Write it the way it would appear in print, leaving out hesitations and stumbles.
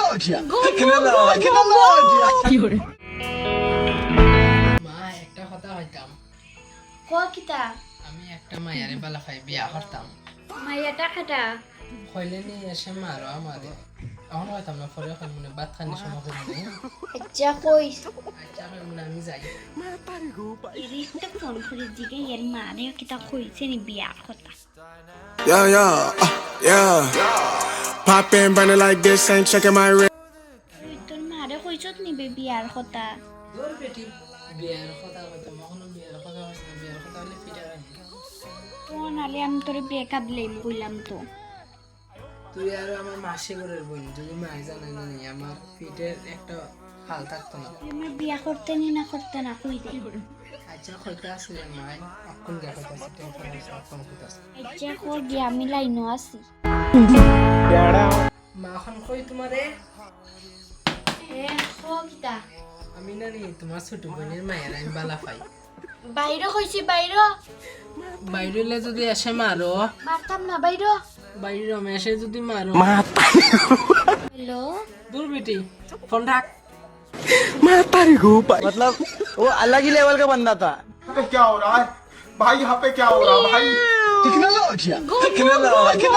Tecnologia! Tecnologia! মা একটা কথা হইতাম কিতা আমি একটা মায়ারে বালা খাই বিয়া করতাম মাইয়াটা খাটা হইলে নিয়ে এসে মারো আমারে এখন হইতাম না পরে এখন মনে ভাত খানি সময় করে আচ্ছা কইস আচ্ছা এখন মনে আমি যাই ইরিস্তে ফোন করে দিকে এর মানে কিতা কইছে নি বিয়া কথা Yeah, yeah. Poppin', burning like this, ain't checking my wrist. তুই তোর মারে কইছত নিবে বিয়ার কথা দূর বেটি বিয়ার কথা হইতাম এখনো বিয়ার কথা হইছে না বিয়ার কথা হইলে ফিরে রাখি তো নালে আমি তোরে ব্রেকআপ লেম কইলাম তো তুই আর আমার মাসি ঘরের বোন যদি মাই জানে না নি আমার ফিটের একটা হাল থাকতো না আমার বিয়া করতে নি না করতে না কই দে আচ্ছা কইতা আসলে মাই অক্ষণ দেখা যাচ্ছে টেনশন হইছে অক্ষণ কইতাছে আচ্ছা কই গিয়া আমি লাইনও আছি মা এখন কই তোমারে এ কিতা আমি না নি তোমার ছোট বোনের মায়ের আমি বালা পাই বাইরে কইছি বাইরে বাইরে যদি এসে মারো মারতাম না বাইরে বাইরে রমেশে যদি মারো হ্যালো দূর বেটি ফোন রাখ मतलब वो अलग ही लेवल का बंदा था पे क्या हो रहा है भाई यहाँ पे क्या हो रहा है भाई Tecnologia! Tecnologia!